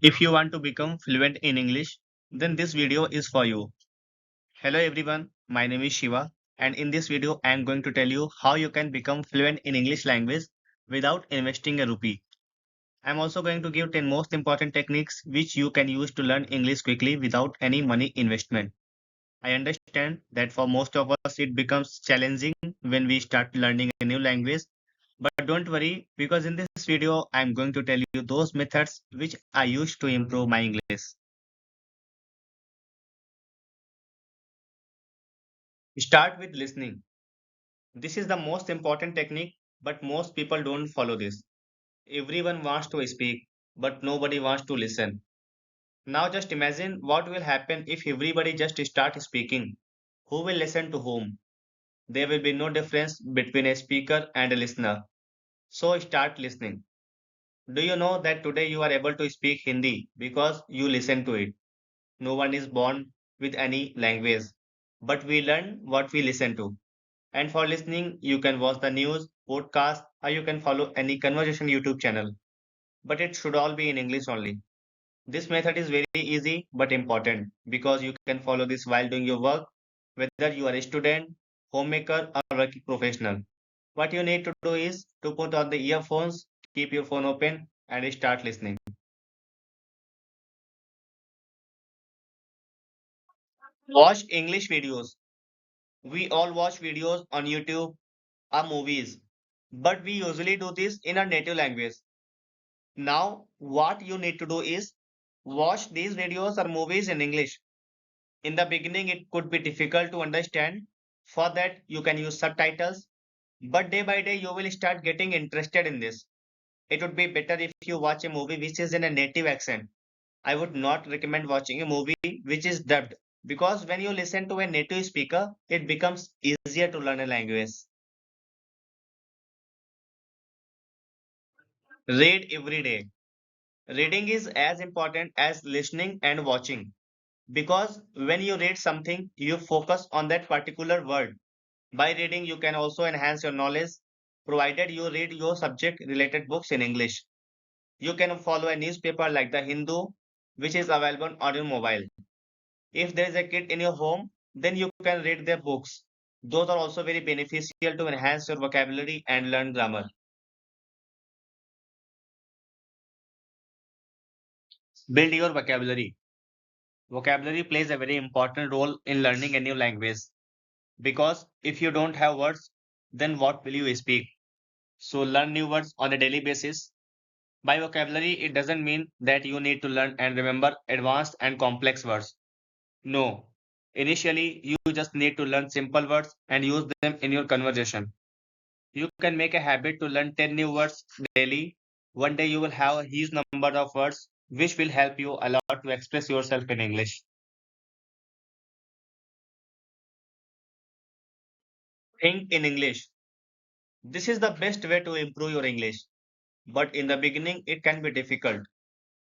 If you want to become fluent in English, then this video is for you. Hello everyone, my name is Shiva, and in this video I am going to tell you how you can become fluent in English language without investing a rupee. I am also going to give 10 most important techniques which you can use to learn English quickly without any money investment. I understand that for most of us it becomes challenging when we start learning a new language, but don't worry because in this video I am going to tell you those methods which I use to improve my English. Start with listening. This is the most important technique, but most people don't follow this. Everyone wants to speak, but nobody wants to listen. Now just imagine what will happen if everybody just start speaking. Who will listen to whom? There will be no difference between a speaker and a listener. So start listening. Do you know that today you are able to speak Hindi because you listen to it? No one is born with any language, but we learn what we listen to. And for listening, you can watch the news, podcast, or you can follow any conversation YouTube channel. But it should all be in English only. This method is very easy but important because you can follow this while doing your work, whether you are a student, homemaker, or working professional. What you need to do is to put on the earphones, keep your phone open, and start listening. Watch English videos. We all watch videos on YouTube or movies, but we usually do this in our native language. Now, what you need to do is watch these videos or movies in English. In the beginning, it could be difficult to understand. For that, you can use subtitles. But day by day, you will start getting interested in this. It would be better if you watch a movie which is in a native accent. I would not recommend watching a movie which is dubbed because when you listen to a native speaker, it becomes easier to learn a language. Read every day. Reading is as important as listening and watching. Because when you read something, you focus on that particular word. By reading, you can also enhance your knowledge, provided you read your subject related books in English. You can follow a newspaper like the Hindu, which is available on your mobile. If there is a kid in your home, then you can read their books. Those are also very beneficial to enhance your vocabulary and learn grammar. Build your vocabulary. Vocabulary plays a very important role in learning a new language because if you don't have words, then what will you speak? So learn new words on a daily basis. By vocabulary, it doesn't mean that you need to learn and remember advanced and complex words. No. Initially, you just need to learn simple words and use them in your conversation. You can make a habit to learn 10 new words daily. One day you will have a huge number of words which will help you a lot to express yourself in English. Think in English. This is the best way to improve your English. But in the beginning, it can be difficult.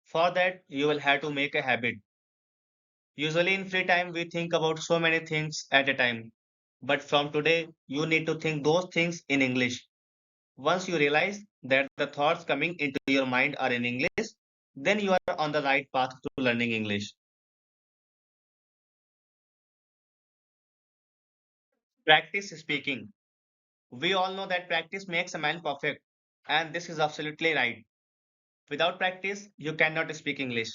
For that, you will have to make a habit. Usually in free time, we think about so many things at a time. But from today, you need to think those things in English. Once you realize that the thoughts coming into your mind are in English, then you are on the right path to learning English. Practice speaking. We all know that practice makes a man perfect, and this is absolutely right. Without practice, you cannot speak English.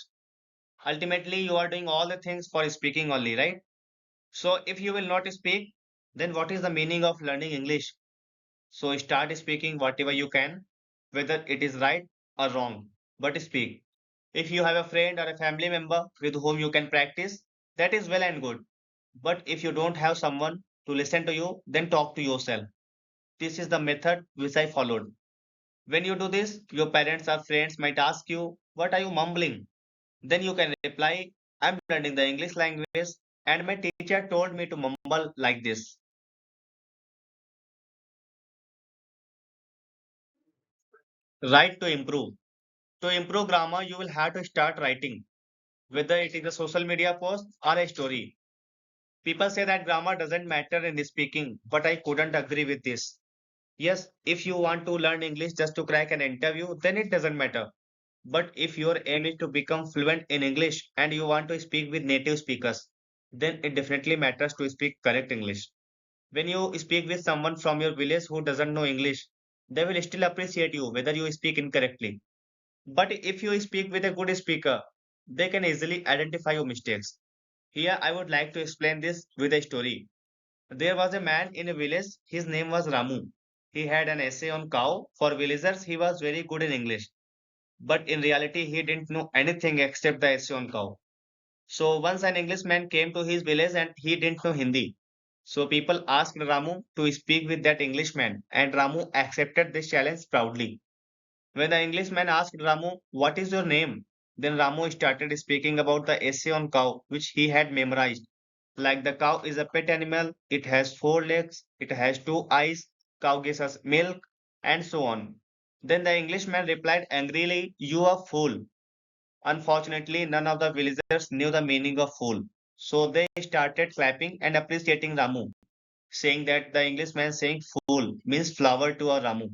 Ultimately, you are doing all the things for speaking only, right? So, if you will not speak, then what is the meaning of learning English? So, start speaking whatever you can, whether it is right or wrong, but speak. If you have a friend or a family member with whom you can practice, that is well and good. But if you don't have someone to listen to you, then talk to yourself. This is the method which I followed. When you do this, your parents or friends might ask you, "What are you mumbling?" Then you can reply, "I'm learning the English language and my teacher told me to mumble like this." Write to improve. To improve grammar, you will have to start writing, whether it is a social media post or a story. People say that grammar doesn't matter in speaking, but I couldn't agree with this. Yes, if you want to learn English just to crack an interview, then it doesn't matter. But if your aim is to become fluent in English and you want to speak with native speakers, then it definitely matters to speak correct English. When you speak with someone from your village who doesn't know English, they will still appreciate you whether you speak incorrectly. But if you speak with a good speaker, they can easily identify your mistakes. Here, I would like to explain this with a story. There was a man in a village, his name was Ramu. He had an essay on cow. For villagers, he was very good in English. But in reality, he didn't know anything except the essay on cow. So once an Englishman came to his village and he didn't know Hindi. So people asked Ramu to speak with that Englishman, and Ramu accepted this challenge proudly. When the Englishman asked Ramu, "What is your name?" Then Ramu started speaking about the essay on cow, which he had memorized. Like the cow is a pet animal, it has four legs, it has two eyes, cow gives us milk, and so on. Then the Englishman replied angrily, "You are fool." Unfortunately, none of the villagers knew the meaning of fool. So they started clapping and appreciating Ramu, saying that the Englishman saying fool means flower to a Ramu.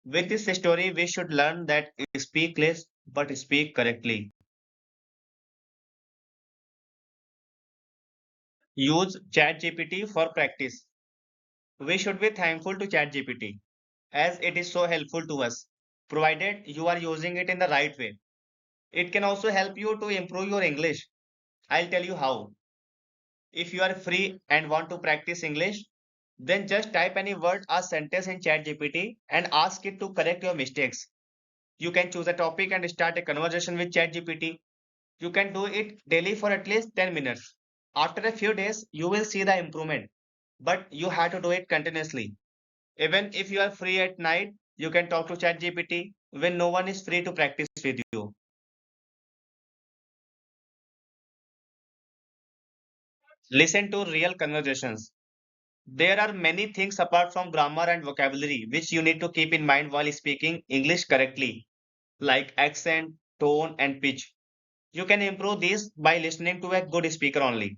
With this story, we should learn that speak less but speak correctly. Use ChatGPT for practice. We should be thankful to ChatGPT as it is so helpful to us, provided you are using it in the right way. It can also help you to improve your English. I'll tell you how. If you are free and want to practice English, then just type any word or sentence in ChatGPT and ask it to correct your mistakes. You can choose a topic and start a conversation with ChatGPT. You can do it daily for at least 10 minutes. After a few days, you will see the improvement, but you have to do it continuously. Even if you are free at night, you can talk to ChatGPT when no one is free to practice with you. Listen to real conversations. There are many things apart from grammar and vocabulary which you need to keep in mind while speaking English correctly, like accent, tone, and pitch. You can improve these by listening to a good speaker only.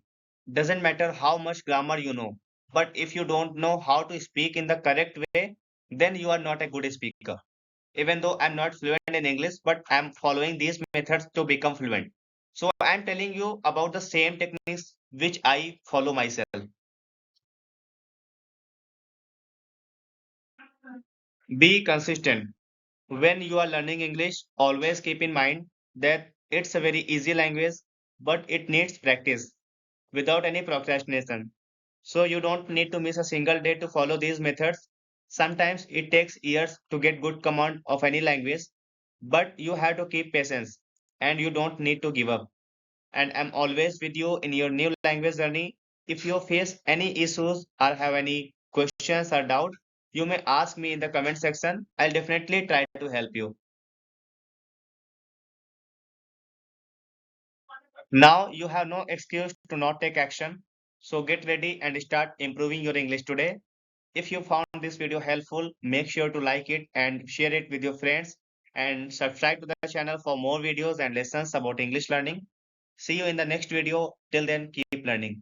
Doesn't matter how much grammar you know, but if you don't know how to speak in the correct way, then you are not a good speaker. Even though I'm not fluent in English, but I'm following these methods to become fluent. So I'm telling you about the same techniques which I follow myself. Be consistent. When you are learning English, always keep in mind that it's a very easy language, but it needs practice without any procrastination. So you don't need to miss a single day to follow these methods. Sometimes it takes years to get good command of any language, but you have to keep patience and you don't need to give up. And I'm always with you in your new language journey. If you face any issues or have any questions or doubt, you may ask me in the comment section. I'll definitely try to help you. Now you have no excuse to not take action. So get ready and start improving your English today. If you found this video helpful, make sure to like it and share it with your friends and subscribe to the channel for more videos and lessons about English learning. See you in the next video. Till then, keep learning.